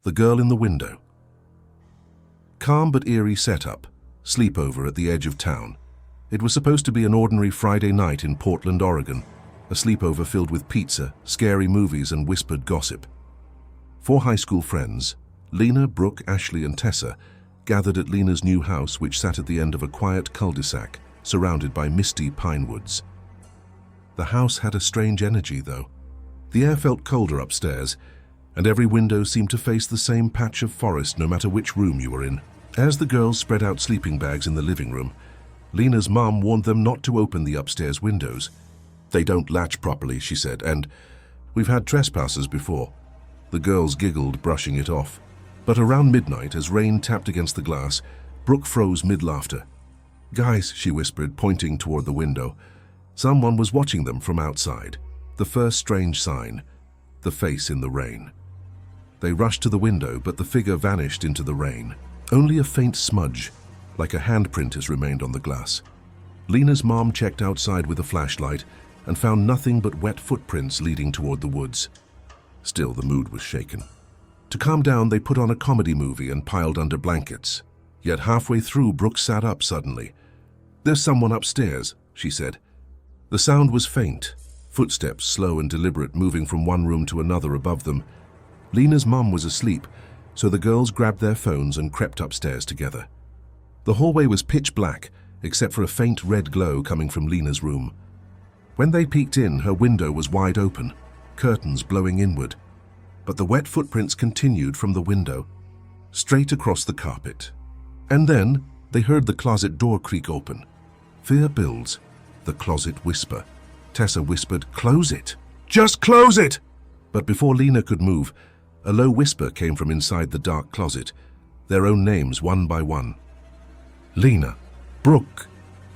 The girl in the window. Calm but eerie setup. Sleepover at the edge of town. It was supposed to be an ordinary Friday night in Portland, Oregon. A sleepover filled with pizza, scary movies, and whispered gossip. 4 high school friends, Lena, Brooke, Ashley, and Tessa, gathered at Lena's new house, which sat at the end of a quiet cul-de-sac, surrounded by misty pine woods. The house had a strange energy, though. The air felt colder upstairs, and every window seemed to face the same patch of forest no matter which room you were in. As the girls spread out sleeping bags in the living room, Lena's mom warned them not to open the upstairs windows. "They don't latch properly," she said, "and we've had trespassers before." The girls giggled, brushing it off. But around midnight, as rain tapped against the glass, Brooke froze mid-laughter. "Guys," she whispered, pointing toward the window. Someone was watching them from outside. The first strange sign, the face in the rain. They rushed to the window, but the figure vanished into the rain. Only a faint smudge, like a handprint, has remained on the glass. Lena's mom checked outside with a flashlight and found nothing but wet footprints leading toward the woods. Still, the mood was shaken. To calm down, they put on a comedy movie and piled under blankets. Yet halfway through, Brooke sat up suddenly. "There's someone upstairs," she said. The sound was faint, footsteps slow and deliberate, moving from one room to another above them. Lena's mom was asleep, so the girls grabbed their phones and crept upstairs together. The hallway was pitch black, except for a faint red glow coming from Lena's room. When they peeked in, her window was wide open, curtains blowing inward. But the wet footprints continued from the window, straight across the carpet. And then they heard the closet door creak open. Fear builds, the closet whisper. Tessa whispered, "Close it! Just close it!" But before Lena could move, a low whisper came from inside the dark closet, their own names one by one. Lena, Brooke,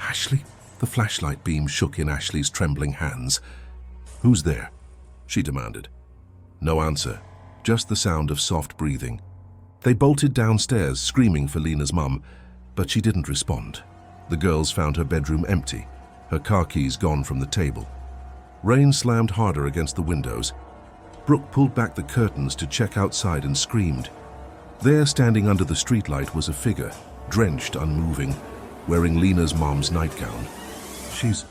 Ashley. The flashlight beam shook in Ashley's trembling hands. "Who's there?" she demanded. No answer, just the sound of soft breathing. They bolted downstairs, screaming for Lena's mum, but she didn't respond. The girls found her bedroom empty, her car keys gone from the table. Rain slammed harder against the windows. Brooke pulled back the curtains to check outside and screamed. There, standing under the streetlight, was a figure, drenched, unmoving, wearing Lena's mom's nightgown. "She's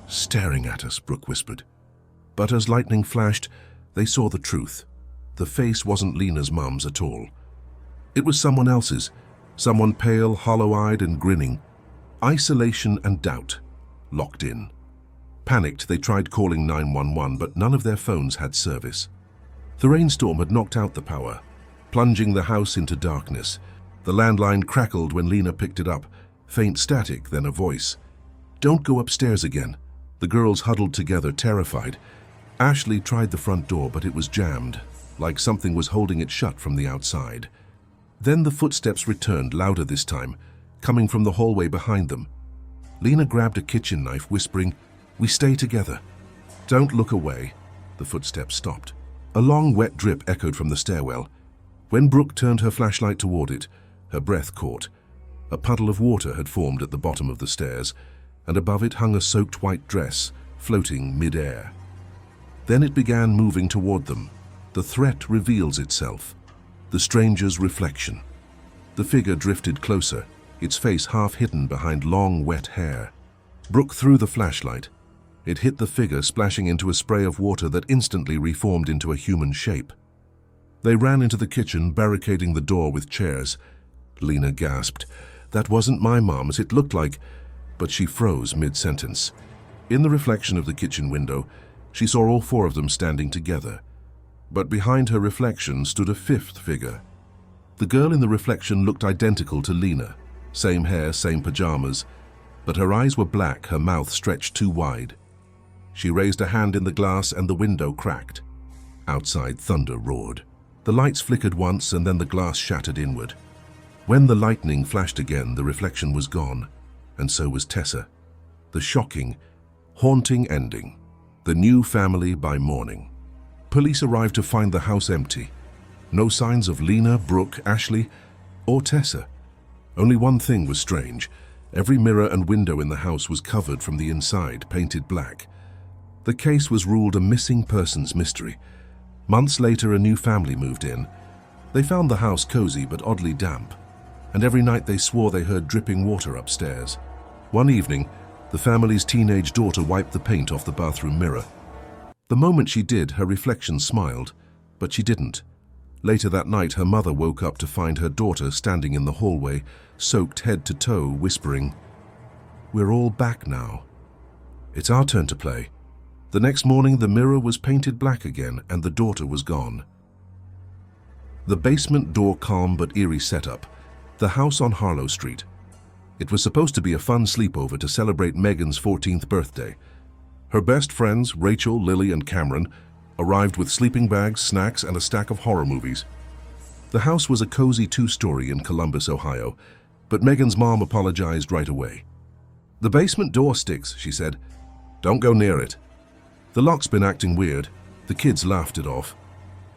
staring at us," Brooke whispered. But as lightning flashed, they saw the truth. The face wasn't Lena's mom's at all. It was someone else's, someone pale, hollow-eyed, and grinning. Isolation and doubt, locked in. Panicked, they tried calling 911, but none of their phones had service. The rainstorm had knocked out the power, plunging the house into darkness. The landline crackled when Lena picked it up, faint static, then a voice. "Don't go upstairs again." The girls huddled together, terrified. Ashley tried the front door, but it was jammed, like something was holding it shut from the outside. Then the footsteps returned, louder this time, coming from the hallway behind them. Lena grabbed a kitchen knife, whispering, "We stay together. Don't look away." The footsteps stopped. A long, wet drip echoed from the stairwell. When Brooke turned her flashlight toward it, her breath caught. A puddle of water had formed at the bottom of the stairs, and above it hung a soaked white dress, floating mid-air. Then it began moving toward them. The threat reveals itself. The stranger's reflection. The figure drifted closer, its face half hidden behind long, wet hair. Brooke threw the flashlight. It hit the figure, splashing into a spray of water that instantly reformed into a human shape. They ran into the kitchen, barricading the door with chairs. Lena gasped. "That wasn't my mom's, it looked like..." But she froze mid-sentence. In the reflection of the kitchen window, she saw all 4 of them standing together. But behind her reflection stood a 5th figure. The girl in the reflection looked identical to Lena. Same hair, same pajamas. But her eyes were black, her mouth stretched too wide. She raised a hand in the glass and the window cracked. Outside, thunder roared. The lights flickered once and then the glass shattered inward. When the lightning flashed again, the reflection was gone, and so was Tessa. The shocking, haunting ending. The new family by morning. Police arrived to find the house empty. No signs of Lena, Brooke, Ashley, or Tessa. Only one thing was strange. Every mirror and window in the house was covered from the inside, painted black. The case was ruled a missing persons mystery. Months later, a new family moved in. They found the house cozy but oddly damp, and every night they swore they heard dripping water upstairs. One evening, the family's teenage daughter wiped the paint off the bathroom mirror. The moment she did, her reflection smiled, but she didn't. Later that night, her mother woke up to find her daughter standing in the hallway, soaked head to toe, whispering, "We're all back now. It's our turn to play." The next morning, the mirror was painted black again, and the daughter was gone. The basement door calm but eerie setup. The house on Harlow Street. It was supposed to be a fun sleepover to celebrate Megan's 14th birthday. Her best friends, Rachel, Lily, and Cameron, arrived with sleeping bags, snacks, and a stack of horror movies. The house was a cozy two-story in Columbus, Ohio, but Megan's mom apologized right away. "The basement door sticks," she said. "Don't go near it." The lock's been acting weird. The kids laughed it off.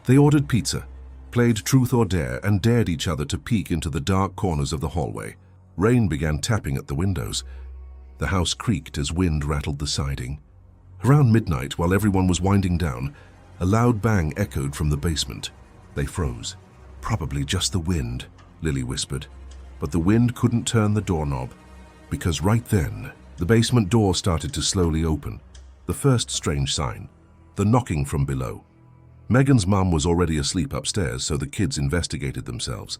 They ordered pizza, played truth or dare, and dared each other to peek into the dark corners of the hallway. Rain began tapping at the windows. The house creaked as wind rattled the siding. Around midnight, while everyone was winding down, a loud bang echoed from the basement. They froze. "Probably just the wind," Lily whispered. But the wind couldn't turn the doorknob, because right then, the basement door started to slowly open. The first strange sign, the knocking from below. Megan's mom was already asleep upstairs, so the kids investigated themselves.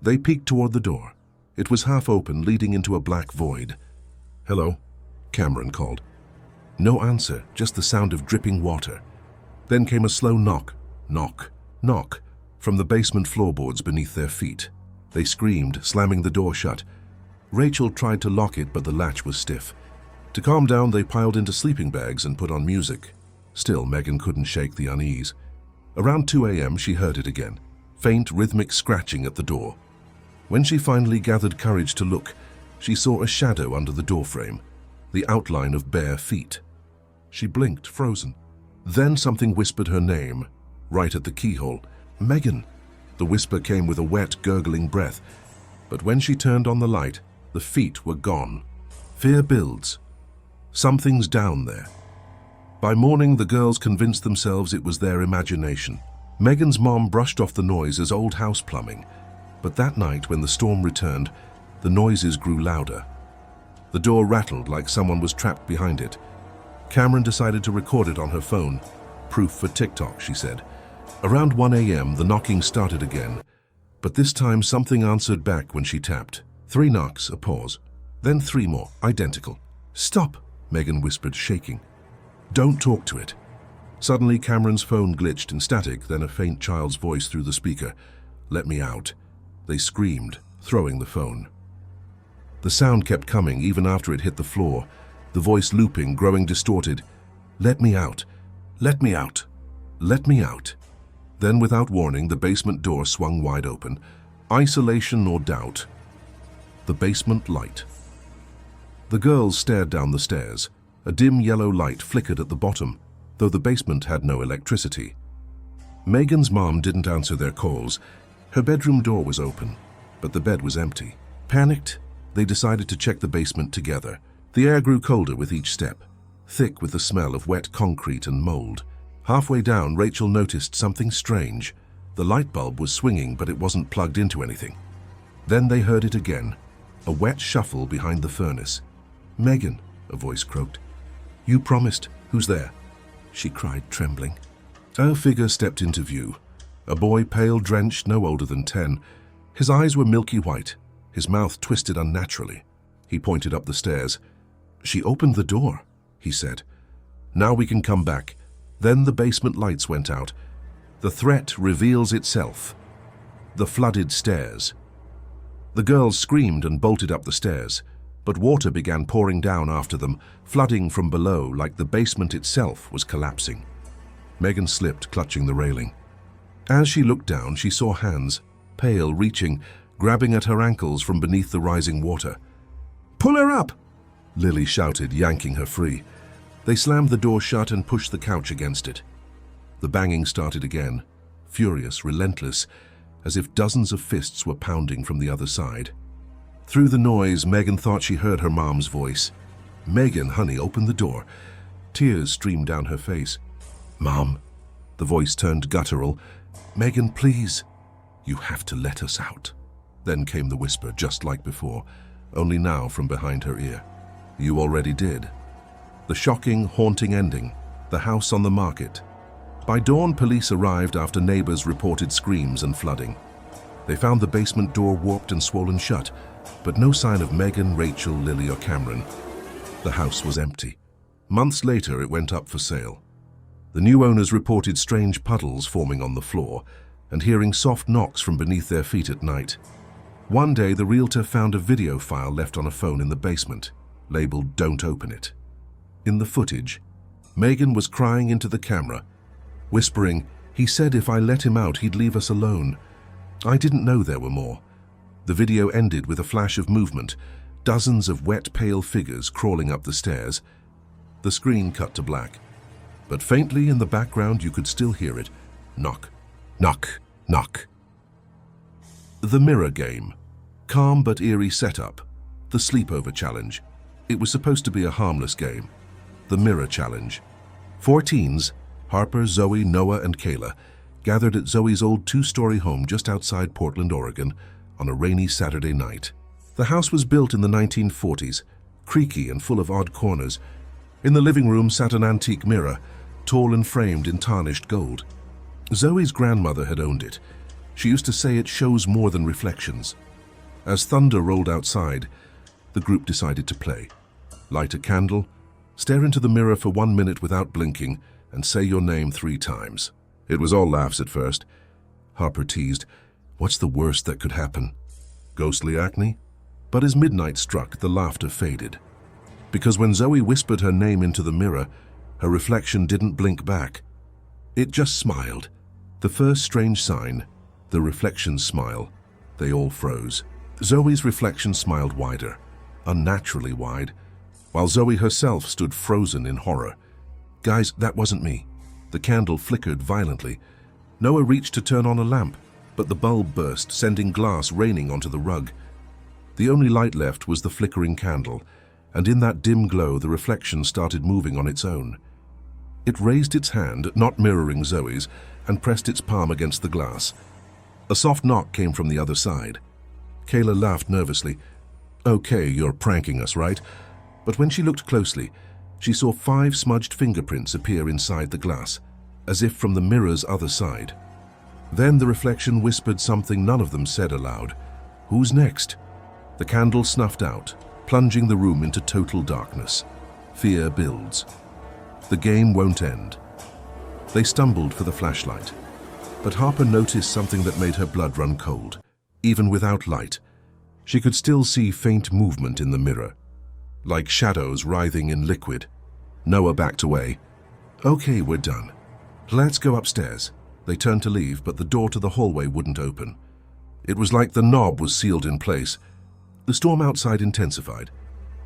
They peeked toward the door. It was half open, leading into a black void. "Hello," Cameron called. No answer, just the sound of dripping water. Then came a slow knock, knock, knock, from the basement floorboards beneath their feet. They screamed, slamming the door shut. Rachel tried to lock it, but the latch was stiff. To calm down, they piled into sleeping bags and put on music. Still, Megan couldn't shake the unease. Around 2 a.m., she heard it again, faint, rhythmic scratching at the door. When she finally gathered courage to look, she saw a shadow under the doorframe, the outline of bare feet. She blinked, frozen. Then something whispered her name, right at the keyhole. "Megan!" The whisper came with a wet, gurgling breath. But when she turned on the light, the feet were gone. Fear builds. Something's down there. By morning, the girls convinced themselves it was their imagination. Megan's mom brushed off the noise as old house plumbing. But that night, when the storm returned, the noises grew louder. The door rattled like someone was trapped behind it. Cameron decided to record it on her phone. "Proof for TikTok," she said. Around 1 a.m., the knocking started again. But this time, something answered back when she tapped. 3 knocks, a pause. Then 3 more, identical. "Stop," Megan whispered, shaking. "Don't talk to it." Suddenly, Cameron's phone glitched in static, then a faint child's voice through the speaker. "Let me out." They screamed, throwing the phone. The sound kept coming even after it hit the floor, the voice looping, growing distorted. "Let me out. Let me out. Let me out." Then, without warning, the basement door swung wide open. Isolation or doubt. The basement light. The girls stared down the stairs. A dim yellow light flickered at the bottom, though the basement had no electricity. Megan's mom didn't answer their calls. Her bedroom door was open, but the bed was empty. Panicked, they decided to check the basement together. The air grew colder with each step, thick with the smell of wet concrete and mold. Halfway down, Rachel noticed something strange. The light bulb was swinging, but it wasn't plugged into anything. Then they heard it again, a wet shuffle behind the furnace. "Megan," a voice croaked. "You promised. Who's there?" she cried, trembling. A figure stepped into view. A boy, pale, drenched, no older than 10. His eyes were milky white, his mouth twisted unnaturally. He pointed up the stairs. "She opened the door," he said. "Now we can come back." Then the basement lights went out. The threat reveals itself. The flooded stairs. The girls screamed and bolted up the stairs, but water began pouring down after them, flooding from below like the basement itself was collapsing. Megan slipped, clutching the railing. As she looked down, she saw hands, pale, reaching, grabbing at her ankles from beneath the rising water. "Pull her up!" Lily shouted, yanking her free. They slammed the door shut and pushed the couch against it. The banging started again, furious, relentless, as if dozens of fists were pounding from the other side. Through the noise, Megan thought she heard her mom's voice. "Megan, honey, open the door." Tears streamed down her face. "Mom." The voice turned guttural. "Megan, please." "You have to let us out." Then came the whisper, just like before, only now from behind her ear. "You already did." The shocking, haunting ending, the house on the market. By dawn, police arrived after neighbors reported screams and flooding. They found the basement door warped and swollen shut, but no sign of Megan, Rachel, Lily, or Cameron. The house was empty. Months later, it went up for sale. The new owners reported strange puddles forming on the floor and hearing soft knocks from beneath their feet at night. One day, the realtor found a video file left on a phone in the basement, labeled "Don't Open It." In the footage, Megan was crying into the camera, whispering, "He said if I let him out, he'd leave us alone. I didn't know there were more." The video ended with a flash of movement, dozens of wet, pale figures crawling up the stairs. The screen cut to black, but faintly in the background you could still hear it. Knock, knock, knock. The Mirror Game. Calm but eerie setup. The Sleepover Challenge. It was supposed to be a harmless game. The Mirror Challenge. 4 teens, Harper, Zoe, Noah, and Kayla, gathered at Zoe's old 2-story home just outside Portland, Oregon, on a rainy Saturday night. The house was built in the 1940s, creaky and full of odd corners. In the living room sat an antique mirror, tall and framed in tarnished gold. Zoe's grandmother had owned it. She used to say it shows more than reflections. As thunder rolled outside, the group decided to play. Light a candle, stare into the mirror for 1 minute without blinking, and say your name 3 times. It was all laughs at first. Harper teased, "What's the worst that could happen? Ghostly acne?" But as midnight struck, the laughter faded. Because when Zoe whispered her name into the mirror, her reflection didn't blink back. It just smiled. The first strange sign, the reflection's smile. They all froze. Zoe's reflection smiled wider, unnaturally wide, while Zoe herself stood frozen in horror. "Guys, that wasn't me." The candle flickered violently. Noah reached to turn on a lamp, but the bulb burst, sending glass raining onto the rug. The only light left was the flickering candle, and in that dim glow the reflection started moving on its own. It raised its hand, not mirroring Zoe's, and pressed its palm against the glass. A soft knock came from the other side. Kayla laughed nervously. "Okay, you're pranking us, right?" But when she looked closely, she saw 5 smudged fingerprints appear inside the glass, as if from the mirror's other side. Then the reflection whispered something none of them said aloud. "Who's next?" The candle snuffed out, plunging the room into total darkness. Fear builds. The game won't end. They stumbled for the flashlight, but Harper noticed something that made her blood run cold. Even without light, she could still see faint movement in the mirror, like shadows writhing in liquid. Noah backed away. "Okay, we're done. Let's go upstairs." They turned to leave, but the door to the hallway wouldn't open. It was like the knob was sealed in place. The storm outside intensified.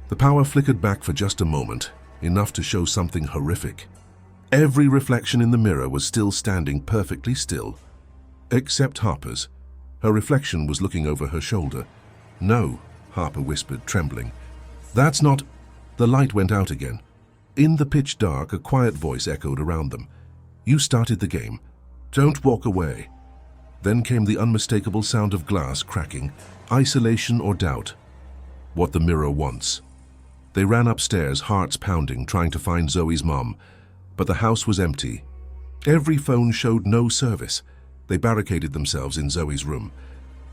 The power flickered back for just a moment, enough to show something horrific. Every reflection in the mirror was still standing perfectly still, except Harper's. Her reflection was looking over her shoulder. "No," Harper whispered, trembling. "That's not—" The light went out again. In the pitch dark, a quiet voice echoed around them. "You started the game. Don't walk away." Then came the unmistakable sound of glass cracking, isolation or doubt. What the mirror wants. They ran upstairs, hearts pounding, trying to find Zoe's mom, but the house was empty. Every phone showed no service. They barricaded themselves in Zoe's room.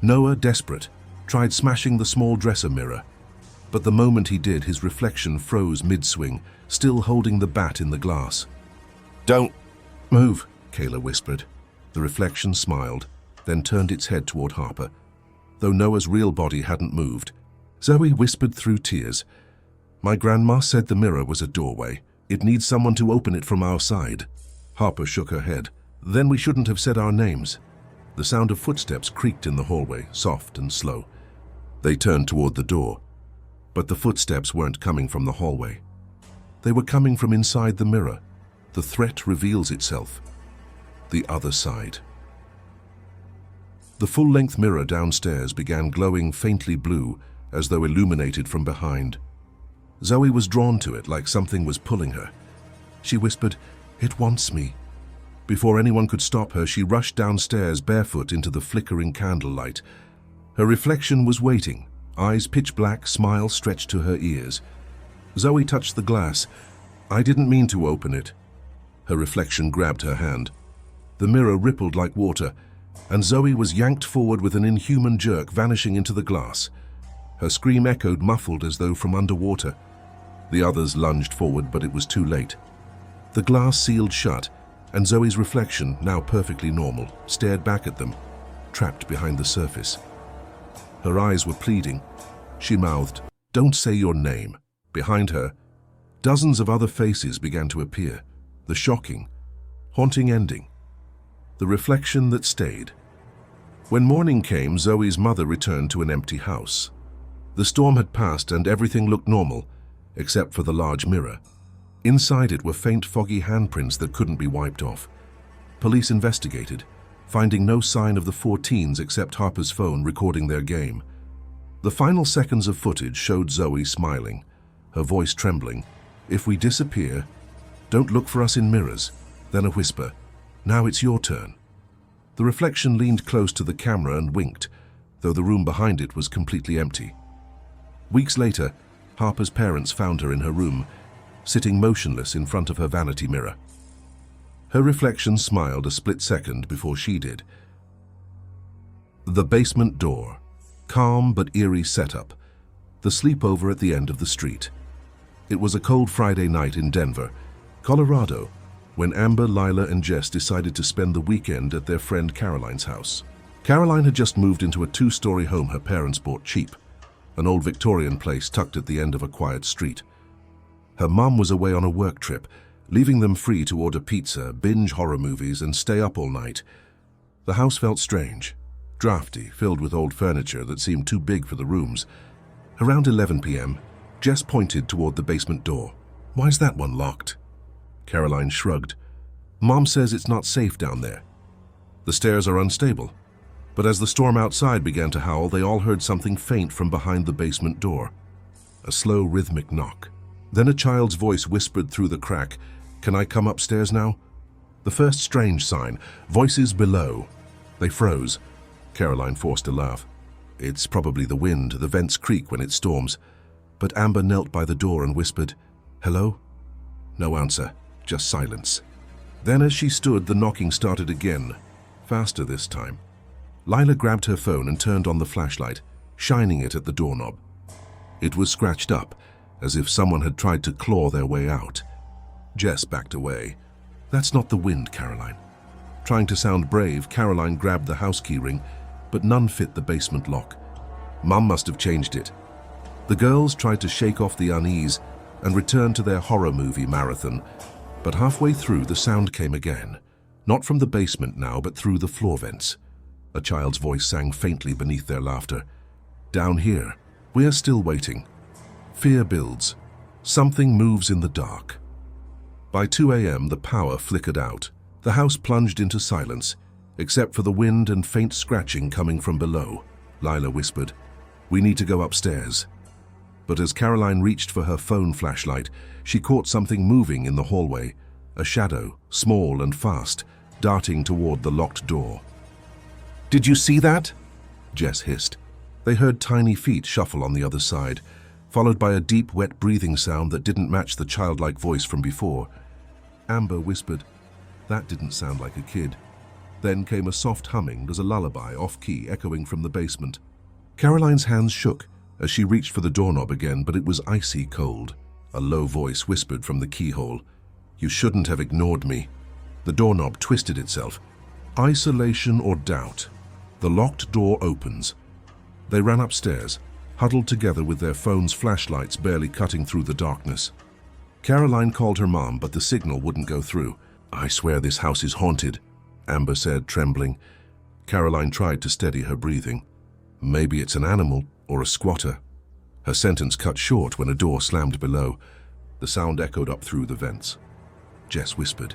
Noah, desperate, tried smashing the small dresser mirror, but the moment he did, his reflection froze mid-swing, still holding the bat in the glass. "Don't move," Kayla whispered. The reflection smiled, then turned its head toward Harper, though Noah's real body hadn't moved. Zoe whispered through tears, "My grandma said the mirror was a doorway. It needs someone to open it from our side." Harper shook her head. "Then we shouldn't have said our names." The sound of footsteps creaked in the hallway, soft and slow. They turned toward the door, but the footsteps weren't coming from the hallway. They were coming from inside the mirror. The threat reveals itself. The other side. The full-length mirror downstairs began glowing faintly blue, as though illuminated from behind. Zoe was drawn to it like something was pulling her. She whispered, "It wants me." Before anyone could stop her, she rushed downstairs barefoot into the flickering candlelight. Her reflection was waiting, eyes pitch black, smile stretched to her ears. Zoe touched the glass. "I didn't mean to open it." Her reflection grabbed her hand. The mirror rippled like water, and Zoe was yanked forward with an inhuman jerk, vanishing into the glass. Her scream echoed muffled as though from underwater. The others lunged forward, but it was too late. The glass sealed shut, and Zoe's reflection, now perfectly normal, stared back at them, trapped behind the surface. Her eyes were pleading. She mouthed, "Don't say your name." Behind her, dozens of other faces began to appear. The shocking, haunting ending. The reflection that stayed. When morning came, Zoe's mother returned to an empty house. The storm had passed and everything looked normal, except for the large mirror. Inside it were faint, foggy handprints that couldn't be wiped off. Police investigated, finding no sign of the 4 teens except Harper's phone recording their game. The final seconds of footage showed Zoe smiling, her voice trembling. "If we disappear, don't look for us in mirrors." Then a whisper, "Now it's your turn." The reflection leaned close to the camera and winked, though the room behind it was completely empty. Weeks later, Harper's parents found her in her room, sitting motionless in front of her vanity mirror. Her reflection smiled a split second before she did. The basement door. Calm but eerie setup. The sleepover at the end of the street. It was a cold Friday night in Denver, Colorado, when Amber, Lila, and Jess decided to spend the weekend at their friend Caroline's house. Caroline had just moved into a 2-story home her parents bought cheap, an old Victorian place tucked at the end of a quiet street. Her mum was away on a work trip, leaving them free to order pizza, binge horror movies, and stay up all night. The house felt strange, drafty, filled with old furniture that seemed too big for the rooms. Around 11 p.m., Jess pointed toward the basement door. "Why's that one locked?" Caroline shrugged. "Mom says it's not safe down there. The stairs are unstable." But as the storm outside began to howl, they all heard something faint from behind the basement door. A slow, rhythmic knock. Then a child's voice whispered through the crack, "Can I come upstairs now?" The first strange sign, voices below. They froze. Caroline forced a laugh. "It's probably the wind. The vents creak when it storms." But Amber knelt by the door and whispered, "Hello?" No answer, just silence. Then as she stood, the knocking started again, faster this time. Lila grabbed her phone and turned on the flashlight, shining it at the doorknob. It was scratched up, as if someone had tried to claw their way out. Jess backed away. "That's not the wind, Caroline." Trying to sound brave, Caroline grabbed the house key ring, but none fit the basement lock. Mum must have changed it. The girls tried to shake off the unease and return to their horror movie marathon, but halfway through the sound came again, not from the basement now, but through the floor vents. A child's voice sang faintly beneath their laughter. "Down here, we are still waiting." Fear builds. Something moves in the dark. By 2 a.m., the power flickered out. The house plunged into silence, except for the wind and faint scratching coming from below. Lila whispered, "We need to go upstairs." But as Caroline reached for her phone flashlight, she caught something moving in the hallway, a shadow, small and fast, darting toward the locked door. "Did you see that?" Jess hissed. They heard tiny feet shuffle on the other side, followed by a deep, wet breathing sound that didn't match the childlike voice from before. Amber whispered, "That didn't sound like a kid." Then came a soft humming as a lullaby, off-key, echoing from the basement. Caroline's hands shook as she reached for the doorknob again, but it was icy cold. A low voice whispered from the keyhole, "You shouldn't have ignored me." The doorknob twisted itself. Isolation or doubt. The locked door opens. They ran upstairs, huddled together with their phones' flashlights barely cutting through the darkness. Caroline called her mom, but the signal wouldn't go through. "I swear this house is haunted," Amber said, trembling. Caroline tried to steady her breathing. "Maybe it's an animal or a squatter." Her sentence cut short when a door slammed below. The sound echoed up through the vents. Jess whispered,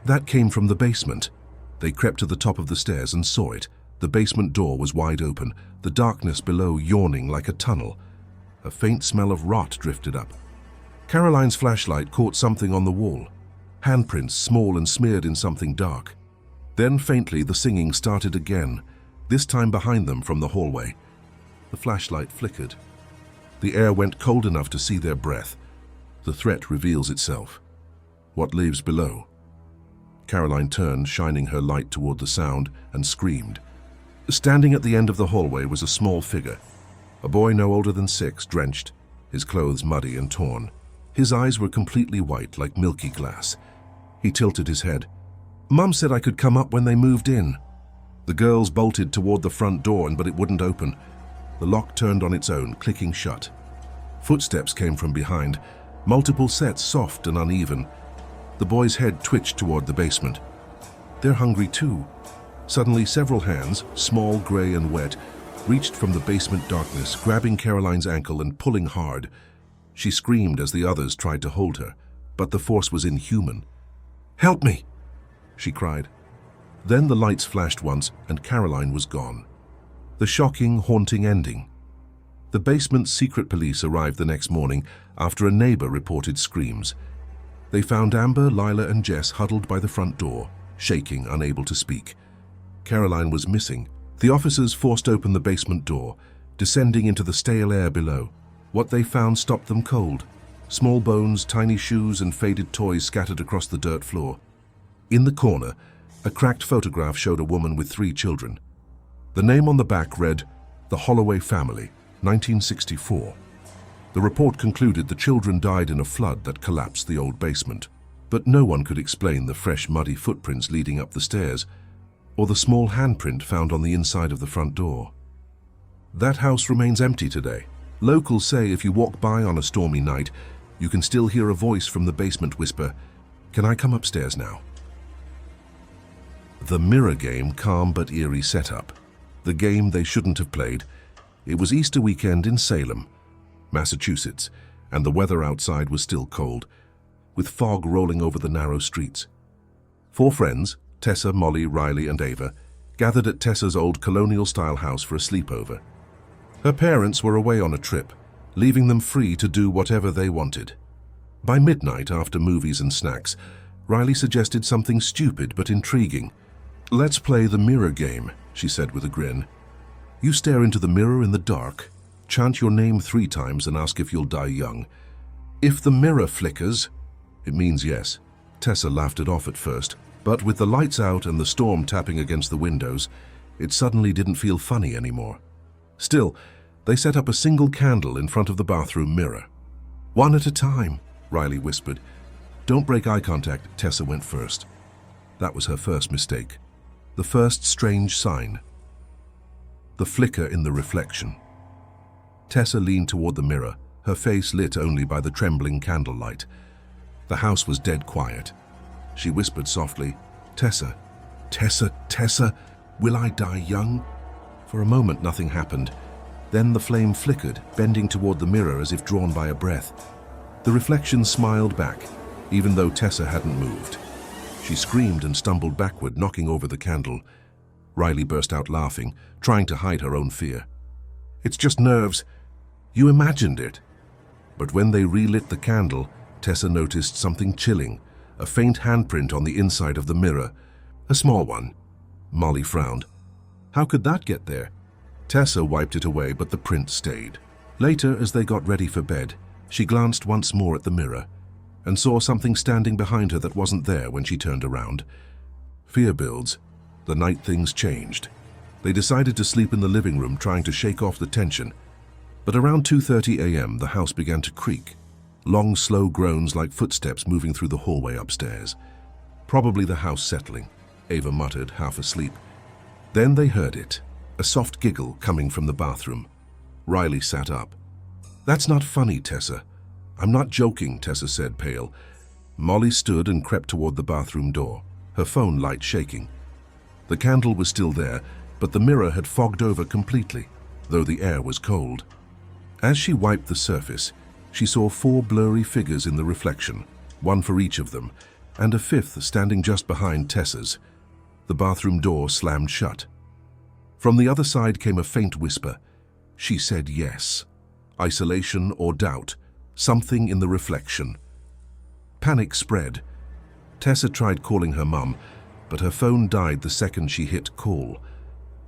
"That came from the basement." They crept to the top of the stairs and saw it. The basement door was wide open, the darkness below yawning like a tunnel. A faint smell of rot drifted up. Caroline's flashlight caught something on the wall. handprints small and smeared in something dark. Then faintly the singing started again, this time behind them from the hallway. The flashlight flickered. The air went cold enough to see their breath. The threat reveals itself. What lives below? Caroline turned, shining her light toward the sound, and screamed. Standing at the end of the hallway was a small figure. A boy no older than 6, drenched, his clothes muddy and torn. His eyes were completely white, like milky glass. He tilted his head. "Mum said I could come up when they moved in." The girls bolted toward the front door, but it wouldn't open. The lock turned on its own, clicking shut. Footsteps came from behind, multiple sets, soft and uneven. The boy's head twitched toward the basement. They're hungry too. Suddenly, several hands, small, gray, and wet, reached from the basement darkness, grabbing Caroline's ankle and pulling hard. She screamed as the others tried to hold her, but the force was inhuman. "Help me!" she cried. Then the lights flashed once, and Caroline was gone. The shocking, haunting ending. The basement's secret police arrived the next morning after a neighbor reported screams. They found Amber, Lila, and Jess huddled by the front door, shaking, unable to speak. Caroline was missing. The officers forced open the basement door, descending into the stale air below. What they found stopped them cold. Small bones, tiny shoes, and faded toys scattered across the dirt floor. In the corner, a cracked photograph showed a woman with 3 children. The name on the back read, "The Holloway Family, 1964. The report concluded the children died in a flood that collapsed the old basement. But no one could explain the fresh, muddy footprints leading up the stairs, or the small handprint found on the inside of the front door. That house remains empty today. Locals say if you walk by on a stormy night, you can still hear a voice from the basement whisper, "Can I come upstairs now?" The Mirror Game, calm but eerie setup. The game they shouldn't have played. It was Easter weekend in Salem, Massachusetts, and the weather outside was still cold, with fog rolling over the narrow streets. 4 friends, Tessa, Molly, Riley, and Ava, gathered at Tessa's old colonial-style house for a sleepover. Her parents were away on a trip, leaving them free to do whatever they wanted. By midnight, after movies and snacks, Riley suggested something stupid but intriguing. "Let's play the Mirror Game," she said with a grin. "You stare into the mirror in the dark, chant your name 3 times and ask if you'll die young. If the mirror flickers, it means yes." Tessa laughed it off at first, but with the lights out and the storm tapping against the windows, it suddenly didn't feel funny anymore. Still, they set up a single candle in front of the bathroom mirror. "One at a time," Riley whispered. "Don't break eye contact," Tessa went first. That was her first mistake. The first strange sign. The flicker in the reflection. Tessa leaned toward the mirror, her face lit only by the trembling candlelight. The house was dead quiet. She whispered softly, "Tessa, Tessa, Tessa, will I die young?" For a moment nothing happened. Then the flame flickered, bending toward the mirror as if drawn by a breath. The reflection smiled back, even though Tessa hadn't moved. She screamed and stumbled backward, knocking over the candle. Riley burst out laughing, trying to hide her own fear. "It's just nerves. You imagined it." But when they relit the candle, Tessa noticed something chilling, a faint handprint on the inside of the mirror. A small one. Molly frowned. "How could that get there?" Tessa wiped it away, but the print stayed. Later, as they got ready for bed, she glanced once more at the mirror and saw something standing behind her that wasn't there when she turned around. Fear builds. The night things changed. They decided to sleep in the living room, trying to shake off the tension. But around 2:30 a.m., the house began to creak. Long, slow groans like footsteps moving through the hallway upstairs. "Probably the house settling," Ava muttered, half asleep. Then they heard it, a soft giggle coming from the bathroom. Riley sat up. "That's not funny, Tessa." "I'm not joking," Tessa said, pale. Molly stood and crept toward the bathroom door, her phone light shaking. The candle was still there, but the mirror had fogged over completely, though the air was cold. As she wiped the surface, she saw 4 blurry figures in the reflection, one for each of them, and a 5th standing just behind Tessa's. The bathroom door slammed shut. From the other side came a faint whisper. She said yes. Isolation or doubt, something in the reflection. Panic spread. Tessa tried calling her mum, but her phone died the second she hit call.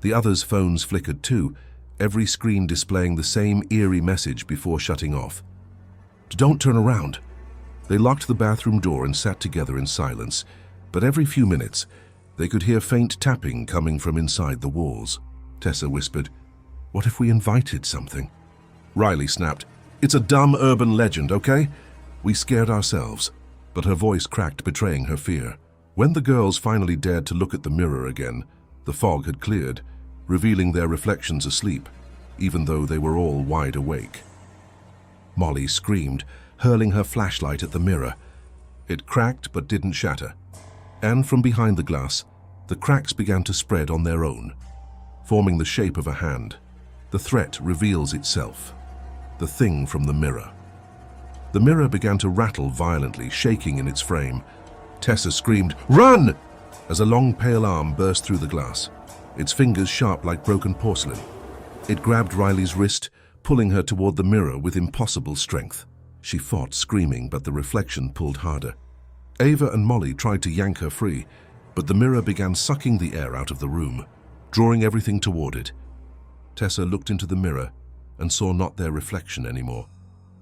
The others' phones flickered too, every screen displaying the same eerie message before shutting off. "Don't turn around." They locked the bathroom door and sat together in silence, but every few minutes, they could hear faint tapping coming from inside the walls. Tessa whispered, "What if we invited something?" Riley snapped, "It's a dumb urban legend, okay? We scared ourselves." But her voice cracked, betraying her fear. When the girls finally dared to look at the mirror again, the fog had cleared, revealing their reflections asleep, even though they were all wide awake. Molly screamed, hurling her flashlight at the mirror. It cracked but didn't shatter. And from behind the glass, the cracks began to spread on their own, forming the shape of a hand. The threat reveals itself. The thing from the mirror. The mirror began to rattle violently, shaking in its frame. Tessa screamed, "Run!" as a long pale arm burst through the glass, its fingers sharp like broken porcelain. It grabbed Riley's wrist, pulling her toward the mirror with impossible strength. She fought, screaming, but the reflection pulled harder. Ava and Molly tried to yank her free, but the mirror began sucking the air out of the room, drawing everything toward it. Tessa looked into the mirror and saw not their reflection anymore,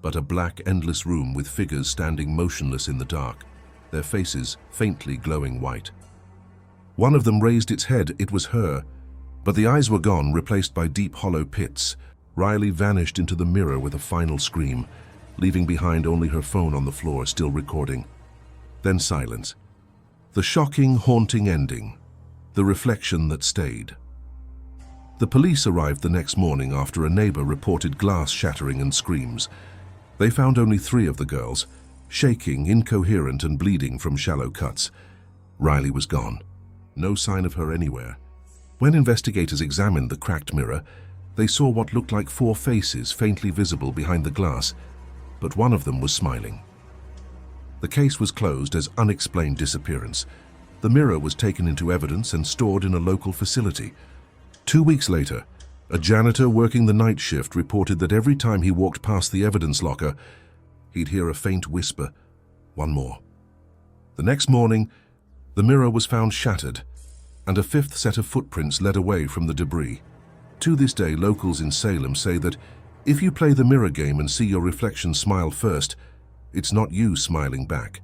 but a black, endless room with figures standing motionless in the dark, their faces faintly glowing white. One of them raised its head. It was her, but the eyes were gone, replaced by deep, hollow pits. Riley vanished into the mirror with a final scream, leaving behind only her phone on the floor, still recording. Then silence. The shocking, haunting ending. The reflection that stayed. The police arrived the next morning after a neighbor reported glass shattering and screams. They found only 3 of the girls, shaking, incoherent, and bleeding from shallow cuts. Riley was gone. No sign of her anywhere. When investigators examined the cracked mirror, they saw what looked like 4 faces faintly visible behind the glass, but one of them was smiling. The case was closed as unexplained disappearance. The mirror was taken into evidence and stored in a local facility. 2 weeks later, a janitor working the night shift reported that every time he walked past the evidence locker, he'd hear a faint whisper, "One more." The next morning, the mirror was found shattered, and a 5th set of footprints led away from the debris. To this day, locals in Salem say that if you play the mirror game and see your reflection smile first, it's not you smiling back.